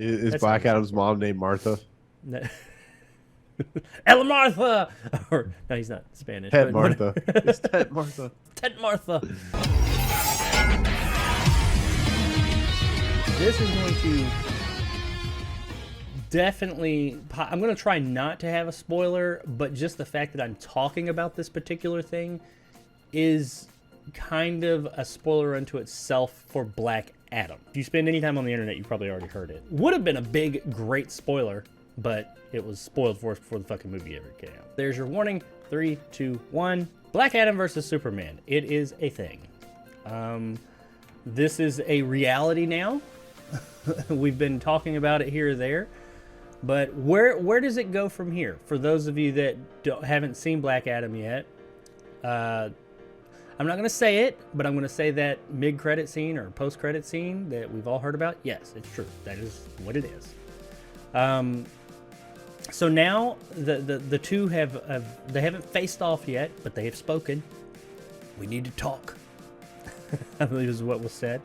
Is That's Black not Adam's mom named Martha? no. Ella Martha, or no, he's not Spanish, Pet but Martha. It's Ted Martha. Ted Martha. This is going to definitely. I'm going to try not to have a spoiler, but just the fact that I'm talking about this particular thing is kind of a spoiler unto itself for Black Adam. If you spend any time on the internet, you probably already heard it. Would have been a big, great spoiler, but it was spoiled for us before the fucking movie ever came out. There's your warning. 3, 2, 1. Black Adam versus Superman. It is a thing. This is a reality now. We've been talking about it here or there. But where does it go from here? For those of you that haven't seen Black Adam yet, I'm not going to say it, but I'm going to say that mid-credit scene or post-credit scene that we've all heard about, yes, it's true. That is what it is. So now the two they haven't faced off yet, but they have spoken. We need to talk. I believe is what was said.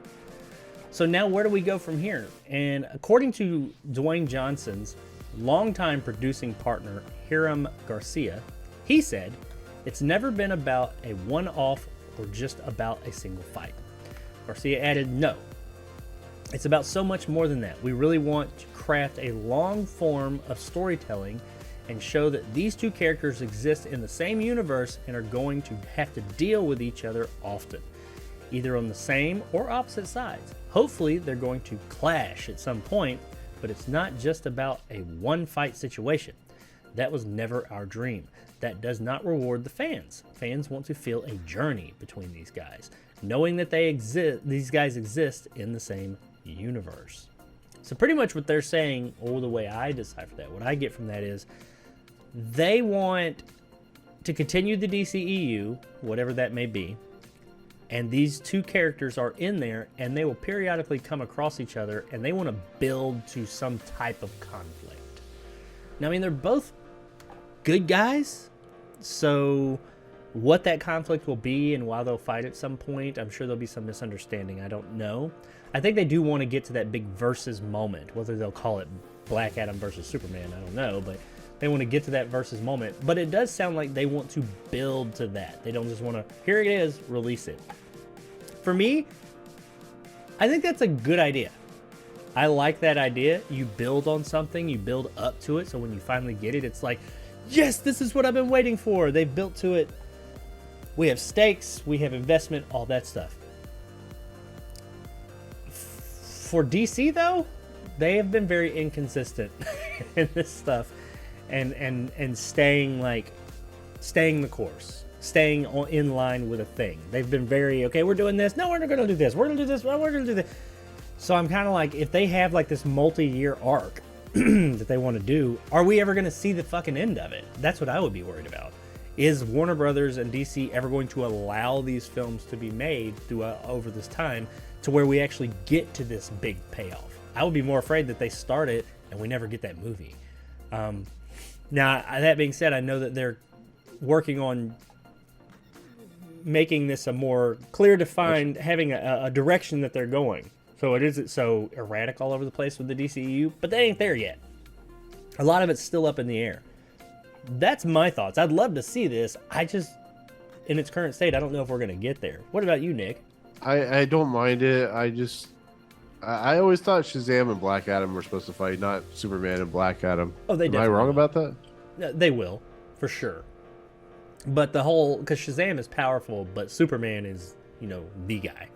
So now where do we go from here? And according to Dwayne Johnson's longtime producing partner, Hiram Garcia, he said, it's never been about a one-off or just about a single fight. Garcia added, no. It's about so much more than that. We really want to craft a long form of storytelling and show that these two characters exist in the same universe and are going to have to deal with each other often, either on the same or opposite sides. Hopefully, they're going to clash at some point, but it's not just about a one-fight situation. That was never our dream. That does not reward the fans. Fans want to feel a journey between these guys, knowing that these guys exist in the same universe. So pretty much what they're saying, or the way I decipher that, what I get from that is they want to continue the DCEU, whatever that may be, and these two characters are in there, and they will periodically come across each other, and they want to build to some type of conflict. Now, I mean, they're both good guys, so what that conflict will be and why they'll fight at some point, I'm sure there'll be some misunderstanding. I don't know. I think they do want to get to that big versus moment, whether they'll call it Black Adam versus Superman, I don't know, but they want to get to that versus moment. But it does sound like they want to build to that. They don't just want to, here it is, release it. For me, I think that's a good idea. I like that idea. You build on something, you build up to it, so when you finally get it, it's like, yes, this is what I've been waiting for. They've built to it. We have stakes, we have investment, all that stuff. For DC, though, they have been very inconsistent in this stuff. And staying the course, staying in line with a thing. They've been very, okay, we're doing this. No, we're not going to do this. We're going to do this. We're going to do this. So I'm kind of like, if they have like this multi-year arc that they want to do, are we ever going to see the fucking end of it? That's what I would be worried about. Is Warner Brothers and DC ever going to allow these films to be made over this time to where we actually get to this big payoff? I would be more afraid that they start it and we never get that movie. Now, that being said, I know that they're working on making this a more clear defined, having a direction that they're going. So it isn't so erratic all over the place with the DCEU, but they ain't there yet. A lot of it's still up in the air. That's my thoughts. I'd love to see this. I just, in its current state, I don't know if we're going to get there. What about you, Nick? I don't mind it. I always thought Shazam and Black Adam were supposed to fight, not Superman and Black Adam. Oh, they Am I wrong about that? They will, for sure. But because Shazam is powerful, but Superman is, the guy.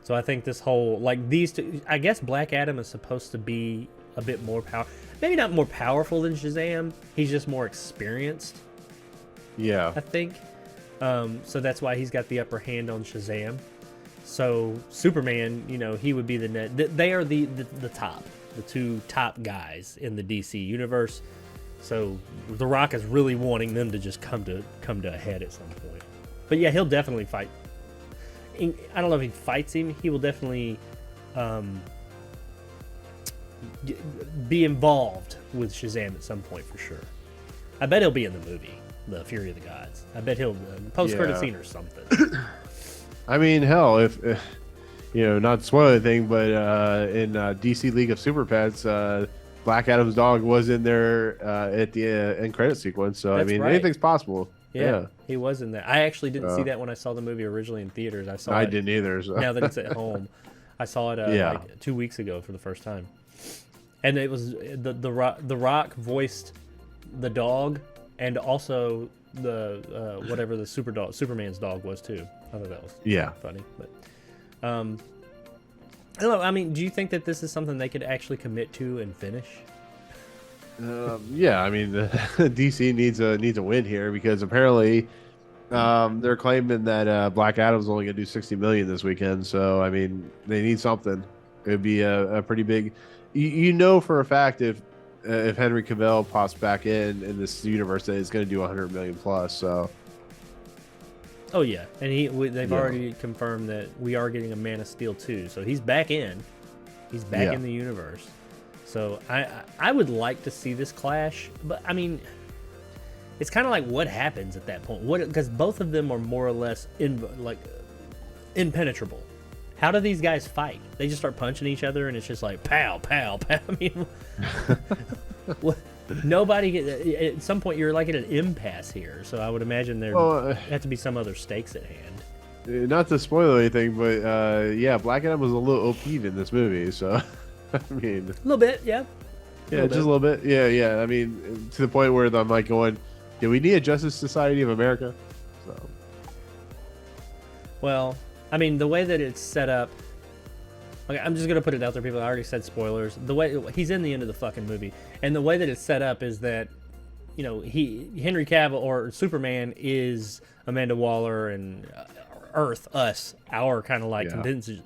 So I think this whole, these two, I guess Black Adam is supposed to be a bit more maybe not more powerful than Shazam. He's just more experienced. Yeah. I think. So that's why he's got the upper hand on Shazam. So Superman, he would be they are the top, the two top guys in the DC universe. So The Rock is really wanting them to just come to a head at some point. But yeah, he'll definitely fight. I don't know if he fights him. He will definitely be involved with Shazam at some point for sure. I bet he'll be in the movie, The Fury of the Gods. I bet he'll post-credit scene or something. I mean, hell, if not to spoil anything, but in DC League of Super Pets, Black Adam's dog was in there at the end credit sequence. So That's I mean, right. anything's possible. Yeah, he was in that. I actually didn't see Uh, that when I saw the movie originally in theaters. I saw I it didn't either. So. now that it's at home. I saw it Yeah. like 2 weeks ago for the first time, and it was the Rock voiced the dog, and also the whatever the Superman's dog was too. I thought that was Yeah. funny, but I don't know. I mean, do you think that this is something they could actually commit to and finish? Yeah, I mean, DC needs a win here because apparently they're claiming that Black Adam's only gonna do 60 million this weekend. So I mean, they need something. It'd be a pretty big. You know for a fact if Henry Cavill pops back in this universe that it's gonna do 100 million plus. So Oh yeah, and they've Yeah. already confirmed that we are getting a Man of Steel 2, so he's back in. He's back Yeah. in the universe. So I would like to see this clash, but I mean, it's kind of like what happens at that point. What because both of them are more or less impenetrable. How do these guys fight? They just start punching each other, and it's just like pow, pow, pow. I mean, what? At some point you're like at an impasse here. So I would imagine there have to be some other stakes at hand. not to spoil anything, but yeah, Black Adam was a little OP in this movie. So I mean. A little bit, yeah. Yeah, just a little bit. Yeah. I mean, to the point where I'm like going, do we need a Justice Society of America? So, Well, I mean, the way that it's set up. Okay, I'm just gonna put it out there, people. I already said spoilers. The way he's in the end of the fucking movie, and the way that it's set up is that, Henry Cavill or Superman is Amanda Waller and Earth, us, our kind of like Yeah.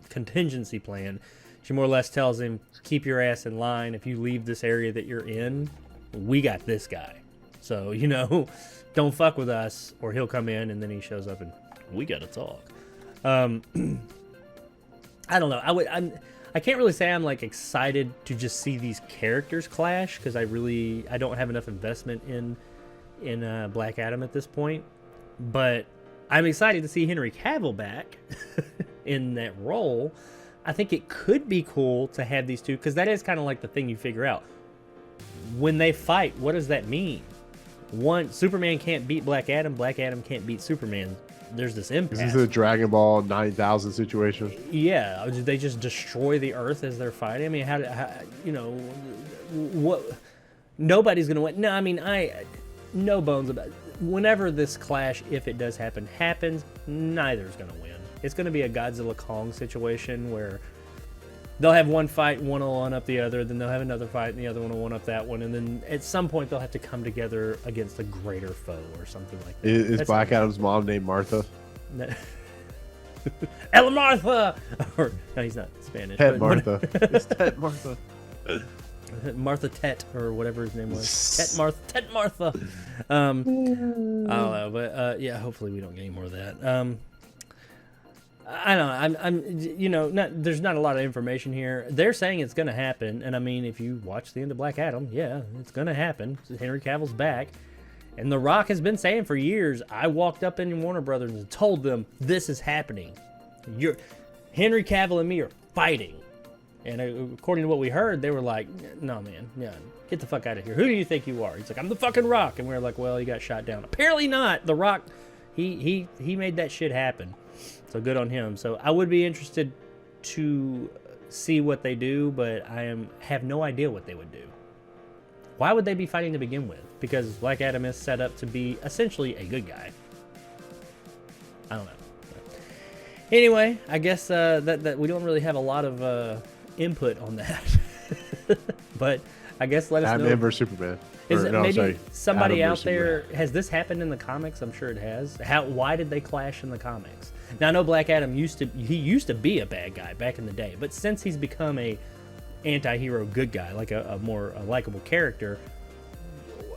contingency plan. She more or less tells him, keep your ass in line. If you leave this area that you're in, we got this guy. So, don't fuck with us or he'll come in and then he shows up and we got to talk. I don't know. I can't really say I'm like excited to just see these characters clash because I don't have enough investment in Black Adam at this point. But I'm excited to see Henry Cavill back in that role. I think it could be cool to have these two because that is kind of like the thing you figure out when they fight. What does that mean? One, Superman can't beat Black Adam. Black Adam can't beat Superman. There's this impasse. is this a Dragon Ball 9000 situation? Yeah, they just destroy the Earth as they're fighting. I mean, how what? Nobody's gonna win. No, I mean, no bones about it. Whenever this clash, if it does happens, neither's gonna win. It's gonna be a Godzilla Kong situation where they'll have one fight, one will one up the other, then they'll have another fight, and the other one will one up that one, and then at some point they'll have to come together against a greater foe or something like that. Is Black Adam's mom named Martha? Ella Martha! Or, no, he's not Spanish. Ted but Martha. It's Ted Martha. Martha Tet, or whatever his name was. Tet Martha. I don't know, but yeah, hopefully we don't get any more of that. I don't know. There's not a lot of information here. They're saying it's going to happen, and I mean, if you watch the end of Black Adam, yeah, it's going to happen. Henry Cavill's back, and The Rock has been saying for years. I walked up in Warner Brothers and told them this is happening. Henry Cavill and me are fighting, and according to what we heard, they were like, "No, man, yeah, get the fuck out of here. Who do you think you are?" He's like, "I'm the fucking Rock," and we were like, "Well, he got shot down." Apparently not. The Rock, he made that shit happen. So good on him. So I would be interested to see what they do, but have no idea what they would do. Why would they be fighting to begin with? Because Black Adam is set up to be essentially a good guy. I don't know. Anyway, I guess that we don't really have a lot of input on that. But I guess let us know. Batman vs Superman. Somebody Adam out versus there, has this happened in the comics? I'm sure it has. Why did they clash in the comics? Now I know Black Adam used to be a bad guy back in the day, but since he's become a anti-hero good guy, like a more likable character,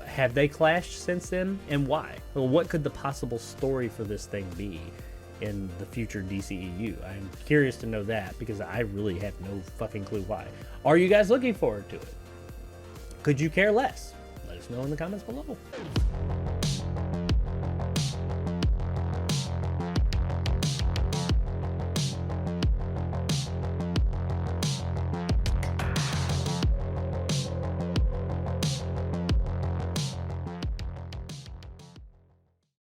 have they clashed since then, and why? Well, what could the possible story for this thing be in the future DCEU? I'm curious to know that because I really have no fucking clue why. Are you guys looking forward to it? Could you care less? Let us know in the comments below.